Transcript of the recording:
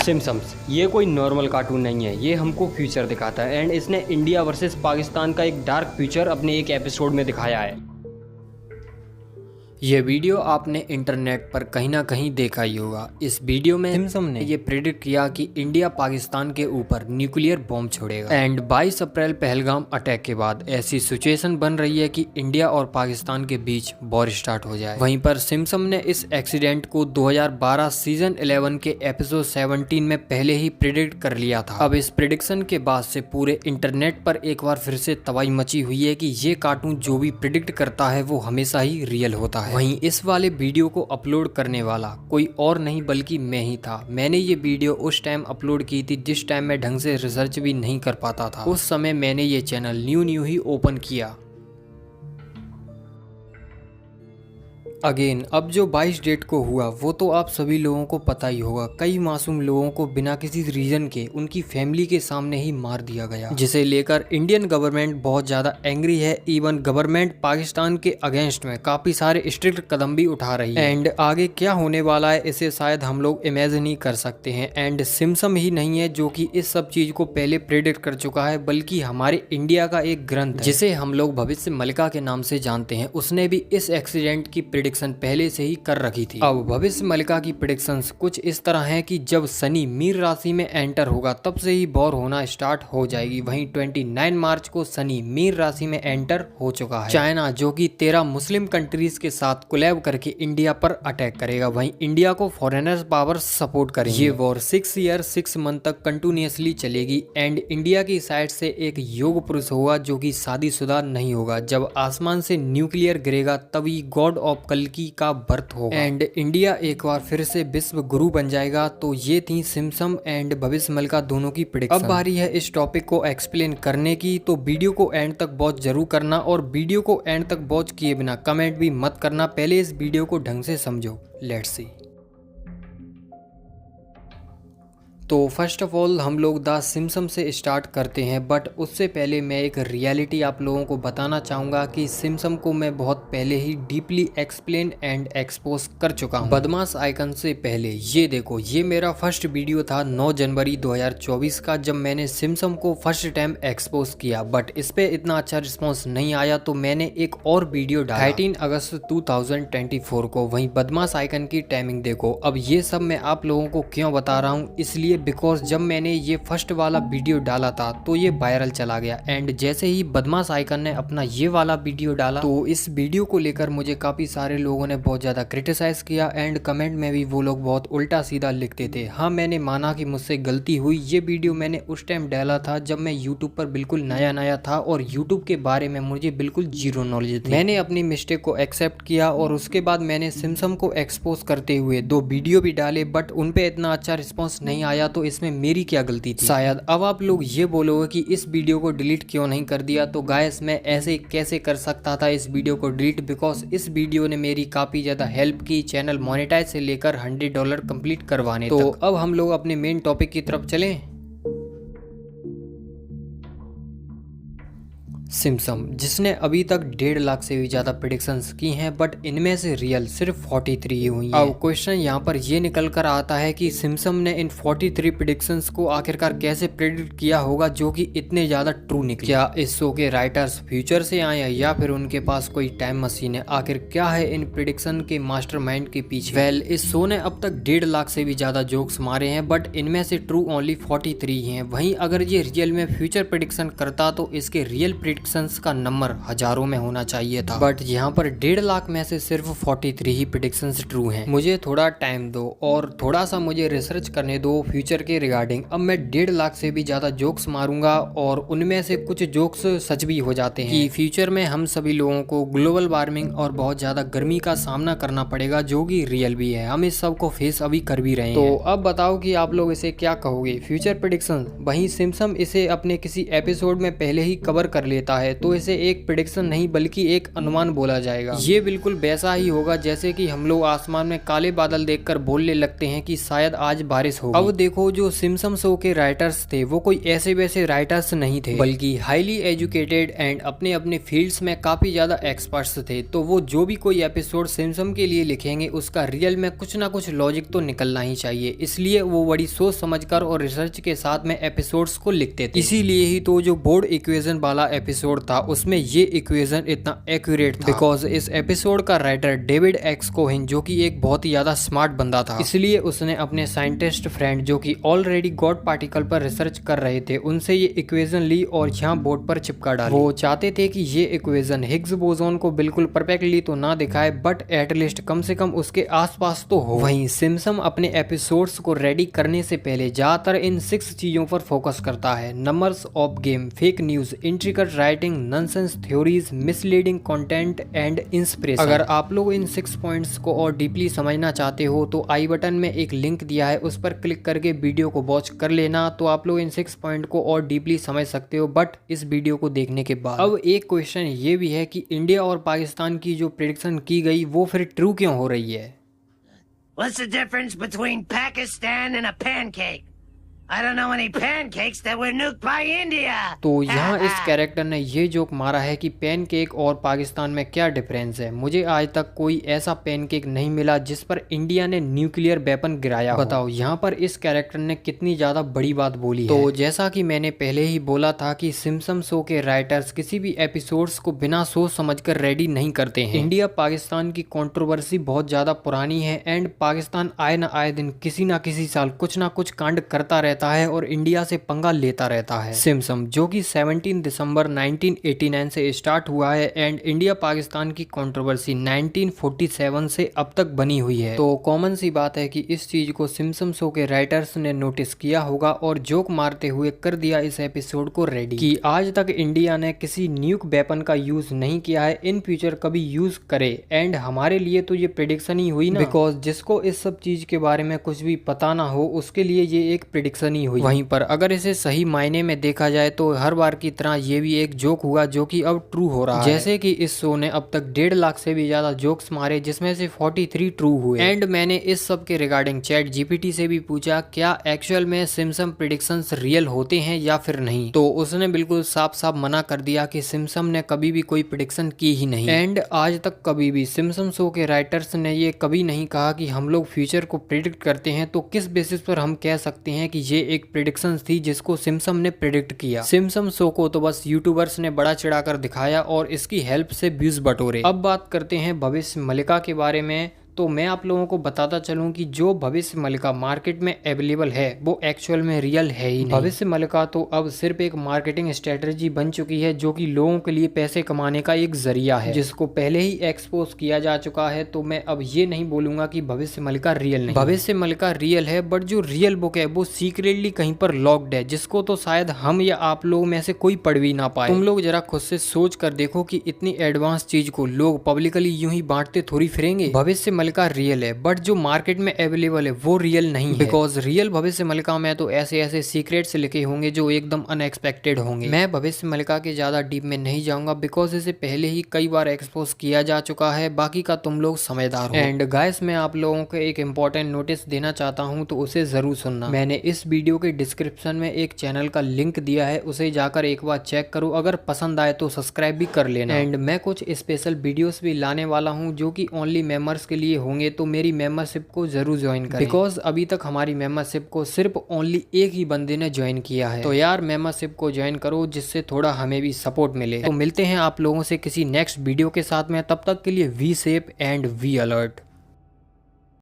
Simpson's ये कोई normal cartoon नहीं है, ये हमको फ्यूचर दिखाता है एंड इसने इंडिया वर्सेस पाकिस्तान का एक डार्क फ्यूचर अपने एक एपिसोड में दिखाया है। ये वीडियो आपने इंटरनेट पर कहीं ना कहीं देखा ही होगा। इस वीडियो में सिम्पसन ने ये प्रेडिक्ट किया कि इंडिया पाकिस्तान के ऊपर न्यूक्लियर बॉम्ब छोड़ेगा एंड 22 अप्रैल पहलगाम अटैक के बाद ऐसी सिचुएशन बन रही है कि इंडिया और पाकिस्तान के बीच वॉर स्टार्ट हो जाए। वहीं पर सिम्पसन ने इस एक्सीडेंट को 2012 सीजन 11 के एपिसोड 17 में पहले ही प्रेडिक्ट कर लिया था। अब इस प्रेडिक्शन के बाद से पूरे इंटरनेट पर एक बार फिर से तबाही मची हुई है कि ये कार्टून जो भी प्रेडिक्ट करता है वो हमेशा ही रियल होता है। वहीं इस वाले वीडियो को अपलोड करने वाला कोई और नहीं बल्कि मैं ही था। मैंने ये वीडियो उस टाइम अपलोड की थी जिस टाइम मैं ढंग से रिसर्च भी नहीं कर पाता था। उस समय मैंने ये चैनल न्यू ही ओपन किया। अगेन अब जो 22 डेट को हुआ वो तो आप सभी लोगों को पता ही होगा। कई मासूम लोगों को बिना किसी रीजन के उनकी फैमिली के सामने ही मार दिया गया, जिसे लेकर इंडियन गवर्नमेंट बहुत ज्यादा एंग्री है। इवन गवर्नमेंट पाकिस्तान के अगेंस्ट में काफी सारे स्ट्रिक्ट कदम भी उठा रही है एंड आगे क्या होने वाला है इसे शायद हम लोग इमेजिन ही कर सकते हैं। एंड सिम्पसन ही नहीं है जो कि इस सब चीज को पहले प्रेडिक्ट कर चुका है, बल्कि हमारे इंडिया का एक ग्रंथ जिसे हम लोग भविष्य मलिका के नाम से जानते हैं, उसने भी इस एक्सीडेंट की प्रेडिक्शन पहले से ही कर रखी थी। अब भविष्य मलिका की प्रेडिक्शंस कुछ इस तरह है कि जब शनि मीन राशि में एंटर होगा तब से ही वॉर होना स्टार्ट हो जाएगी। वहीं 29 मार्च को शनि मीन राशि में एंटर हो चुका है। चाइना जो कि 13 मुस्लिम कंट्रीज के साथ कोलैब करके इंडिया पर अटैक करेगा। वहीं इंडिया को फॉरेनर्स पावर सपोर्ट करेंगे। ये वॉर 6 ईयर 6 मंथ तक कंटिन्यूअसली चलेगी एंड इंडिया की साइड से एक योग पुरुष होगा जो कि शादीशुदा नहीं होगा। जब आसमान से न्यूक्लियर गिरेगा तभी गॉड ऑफ कल्कि का बर्थ होगा एंड इंडिया एक बार फिर से विश्व गुरु बन जाएगा। तो ये थी सिम्पसन एंड भविष्य मलिका दोनों की प्रेडिक्शन। अब बारी है इस टॉपिक को एक्सप्लेन करने की, तो वीडियो को एंड तक वॉच जरूर करना और वीडियो को एंड तक वॉच किए बिना कमेंट भी मत करना। पहले इस वीडियो को ढंग से समझो। Let's see. तो फर्स्ट ऑफ ऑल हम लोग द सिम्पसन से स्टार्ट करते हैं, बट उससे पहले मैं एक रियलिटी आप लोगों को बताना चाहूँगा कि सिम्पसन को मैं बहुत पहले ही डीपली एक्सप्लेन एंड एक्सपोज कर चुका हूँ। बदमाश आइकन से पहले ये देखो, ये मेरा फर्स्ट वीडियो था 9 जनवरी 2024 का, जब मैंने सिम्पसन को फर्स्ट टाइम एक्सपोज किया। बट इस पे इतना अच्छा रिस्पॉन्स नहीं आया तो मैंने एक और वीडियो डाला 13 अगस्त 2024 को। वहीं बदमाश आइकन की टाइमिंग देखो। अब ये सब मैं आप लोगों को क्यों बता रहा हूँ, इसलिए बिकॉज जब मैंने ये फर्स्ट वाला वीडियो डाला था तो ये वायरल चला गया एंड जैसे ही बदमाश आइकन ने अपना ये वाला वीडियो डाला तो इस वीडियो को लेकर मुझे काफी सारे लोगों ने बहुत ज्यादा क्रिटिसाइज किया एंड कमेंट में भी वो लोग बहुत उल्टा सीधा लिखते थे। हाँ, मैंने माना कि मुझसे गलती हुई। ये वीडियो मैंने उस टाइम डाला था जब मैं यूट्यूब पर बिल्कुल नया था और यूट्यूब के बारे में मुझे बिल्कुल जीरो नॉलेज थी। मैंने अपनी मिस्टेक को एक्सेप्ट किया और उसके बाद मैंने सिम्पसन को एक्सपोज करते हुए 2 वीडियो भी डाले, बट उन पे इतना अच्छा रिस्पॉन्स नहीं आया। तो इसमें मेरी क्या गलती थी शायद। अब आप लोग ये बोलोगे कि इस वीडियो को डिलीट क्यों नहीं कर दिया, तो गाइस मैं ऐसे कैसे कर सकता था इस वीडियो को डिलीट, बिकॉज इस वीडियो ने मेरी काफी ज्यादा हेल्प की चैनल मोनेटाइज से लेकर $100 कंप्लीट करवाने तक। तो अब हम लोग अपने मेन टॉपिक की तरफ चलें। सिम्पसन जिसने अभी तक 1.5 लाख से भी ज्यादा प्रेडिक्शंस की हैं, बट इनमें से रियल सिर्फ 43 ही हुई हैं। अब क्वेश्चन यहाँ पर ये निकल कर आता है कि सिम्पसन ने इन 43 प्रेडिक्शंस को आखिरकार कैसे प्रेडिक्ट किया होगा जो कि इतने ज्यादा ट्रू निकले। क्या इस शो के राइटर्स फ्यूचर से आए हैं या फिर उनके पास कोई टाइम मशीन है? आखिर क्या है इन प्रेडिक्शन के मास्टरमाइंड के पीछे? वेल, इस शो ने अब तक 1.5 लाख से भी ज्यादा जोक्स मारे हैं, बट इनमें से ट्रू ओनली 43 हैं। वहीं अगर ये रियल में फ्यूचर प्रेडिक्शन करता तो इसके रियल प्रेडिक्शंस का नंबर हजारों में होना चाहिए था, बट यहाँ पर 1.5 लाख में से सिर्फ 43 ही प्रेडिक्शंस ट्रू हैं। मुझे थोड़ा टाइम दो और थोड़ा सा मुझे रिसर्च करने दो फ्यूचर के रिगार्डिंग। अब मैं 1.5 लाख से भी ज्यादा जोक्स मारूंगा और उनमें से कुछ जोक्स सच भी हो जाते हैं कि फ्यूचर में हम सभी लोगों को ग्लोबल वार्मिंग और बहुत ज्यादा गर्मी का सामना करना पड़ेगा, जो कि रियल भी है। हम इस सब को फेस अभी कर भी रहे हैं। तो अब बताओ कि आप लोग इसे क्या कहोगे, फ्यूचर प्रेडिक्शन? वहीं सिम्पसन इसे अपने किसी एपिसोड में पहले ही कवर कर लेता देता है तो इसे एक प्रेडिक्शन नहीं बल्कि एक अनुमान बोला जाएगा। ये बिल्कुल वैसा ही होगा जैसे कि हम लोग आसमान में काले बादल देखकर बोलने लगते हैं कि शायद आज बारिश होगी। अब देखो, जो सिम्पसन शो के राइटर्स थे वो कोई ऐसे वैसे राइटर्स नहीं थे, बल्कि हाईली एजुकेटेड एंड अपने अपने फील्ड्स में काफी ज्यादा एक्सपर्ट्स थे। तो वो जो भी कोई एपिसोड सिम्पसन के लिए लिखेंगे उसका रियल में कुछ ना कुछ लॉजिक तो निकलना ही चाहिए, इसलिए वो बड़ी सोच समझकर और रिसर्च के साथ में एपिसोड्स को लिखते थे। इसीलिए ही तो जो बोर्ड इक्वेशन वाला एपिसोड था उसमें ये इक्वेशन इतना एक्यूरेट था, बिकॉज इस एपिसोड का राइटर डेविड एक्स कोहेन जो कि एक बहुत ही ज्यादा स्मार्ट बंदा था, इसलिए उसने अपने साइंटिस्ट फ्रेंड जो कि ऑलरेडी गॉड पार्टिकल पर रिसर्च कर रहे थे उनसे ये इक्वेशन ली और यहाँ बोर्ड पर चिपका डाली। वो चाहते थे कि ये इक्वेशन हिग्स बोसोन को बिल्कुल परफेक्टली तो ना दिखाए बट एटलीस्ट कम से कम उसके आसपास तो हो। वहीं सिम्पसन अपने एपिसोड्स को रेडी करने से पहले ज्यादातर इन 6 चीजों पर फोकस करता है: numbers of game, fake news, intricate writing, nonsense theories, misleading content and inspiration. अगर आप लोग इन 6 पॉइंट्स को और डीपली समझना चाहते हो तो आई बटन में एक लिंक दिया है, उस पर क्लिक करके वीडियो को वॉच कर लेना, तो आप लोग इन 6 पॉइंट को और डीपली समझ सकते हो बट इस वीडियो को देखने के बाद। अब एक क्वेश्चन ये भी है कि इंडिया और पाकिस्तान की जो प्रेडिक्शन की गई वो फिर ट्रू क्यों हो रही है? What's the difference between Pakistan and a pancake? I don't know any pancakes that were nuked by India. तो यहाँ इस कैरेक्टर ने ये जोक मारा है कि पैनकेक और पाकिस्तान में क्या डिफरेंस है। मुझे आज तक कोई ऐसा पैनकेक नहीं मिला जिस पर इंडिया ने न्यूक्लियर वेपन गिराया हो। बताओ यहाँ पर इस कैरेक्टर ने कितनी ज्यादा बड़ी बात बोली है। तो जैसा कि मैंने पहले ही बोला था कि सिम्पसन शो के राइटर्स किसी भी एपिसोड्स को बिना सोच समझकर रेडी नहीं करते हैं। इंडिया पाकिस्तान की कंट्रोवर्सी बहुत ज्यादा पुरानी है एंड पाकिस्तान आए न आए दिन किसी न किसी साल कुछ ना कुछ कांड करता रहता है और इंडिया से पंगा लेता रहता है। सिम्पसन जो कि 17 दिसंबर 1989 से स्टार्ट हुआ है एंड इंडिया पाकिस्तान की कंट्रोवर्सी 1947 से अब तक बनी हुई है। तो कॉमन सी बात है कि इस चीज को सिम्पसन शो के राइटर्स ने नोटिस किया होगा और जोक मारते हुए कर दिया इस एपिसोड को रेडी कि आज तक इंडिया ने किसी न्यूक वेपन का यूज नहीं किया है, इन फ्यूचर कभी यूज करे। एंड हमारे लिए तो ये प्रेडिक्शन ही हुई ना, बिकॉज जिसको इस सब चीज के बारे में कुछ भी पता ना हो उसके लिए ये एक प्रेडिक्शन हुई। वहीं पर अगर इसे सही मायने में देखा जाए तो हर बार की तरह ये भी एक जोक हुआ जो कि अब ट्रू हो रहा है। जैसे कि इस शो ने अब तक 1.5 लाख से भी ज्यादा जोक्स मारे जिसमें से 43 ट्रू हुए। एंड मैंने इस सब के रिगार्डिंग चैट जीपीटी से भी पूछा क्या एक्चुअल में सिम्पसन प्रेडिक्शंस रियल होते हैं या फिर नहीं, तो उसने बिल्कुल साफ साफ मना कर दिया कि सिम्पसन ने कभी भी कोई प्रेडिक्शन की ही नहीं। एंड आज तक कभी भी सिम्पसन शो के राइटर्स ने ये कभी नहीं कहा कि हम लोग फ्यूचर को प्रेडिक्ट करते हैं। तो किस बेसिस पर हम कह सकते हैं कि ये एक प्रेडिक्शन थी जिसको सिम्पसन ने प्रेडिक्ट किया? सिम्पसन शो को तो बस यूट्यूबर्स ने बड़ा चढ़ाकर दिखाया और इसकी हेल्प से व्यूज बटोरे। अब बात करते हैं भविष्य मल्लिका के बारे में। तो मैं आप लोगों को बताता चलूं कि जो भविष्य मल्लिका मार्केट में अवेलेबल है वो एक्चुअल में रियल है ही नहीं। भविष्य मल्लिका तो अब सिर्फ एक मार्केटिंग स्ट्रेटजी बन चुकी है जो कि लोगों के लिए पैसे कमाने का एक जरिया है, जिसको पहले ही एक्सपोज किया जा चुका है। तो मैं अब ये नहीं बोलूंगा कि भविष्य मल्लिका रियल नहीं। भविष्य मल्लिका रियल है बट जो रियल बुक है वो सीक्रेटली कहीं पर लॉक्ड है, जिसको तो शायद हम या आप लोगों में से कोई पढ़ भी ना पाए। तुम लोग जरा खुद से सोच कर देखो कि इतनी एडवांस चीज को लोग पब्लिकली यूं ही बांटते थोड़ी फिरेंगे। भविष्य मल्लिका रियल है बट जो मार्केट में अवेलेबल है वो रियल नहीं है, बिकॉज रियल भविष्य मल्लिका में तो ऐसे ऐसे सीक्रेट्स लिखे होंगे जो एकदम अनएक्सपेक्टेड होंगे। मैं भविष्य मल्लिका के ज्यादा डीप में नहीं जाऊंगा बिकॉज इसे पहले ही कई बार एक्सपोज किया जा चुका है, बाकी का तुम लोग समझदार हो। एंड गाइस मैं आप लोगों को एक इंपॉर्टेंट नोटिस देना चाहता हूँ तो उसे जरूर सुनना। मैंने इस वीडियो के डिस्क्रिप्शन में एक चैनल का लिंक दिया है, उसे जाकर एक बार चेक करो, अगर पसंद आए तो सब्सक्राइब भी कर लेना। एंड मैं कुछ स्पेशल वीडियोस भी लाने वाला हूँ जो कि ओनली मेंबर्स के लिए होंगे, तो मेरी मेंबरशिप को जरूर ज्वाइन करें बिकॉज अभी तक हमारी मेंबरशिप को सिर्फ ओनली एक ही बंदे ने ज्वाइन किया है। तो यार मेंबरशिप को ज्वाइन करो जिससे थोड़ा हमें भी सपोर्ट मिले। तो मिलते हैं आप लोगों से किसी नेक्स्ट वीडियो के साथ में, तब तक के लिए we safe and we alert.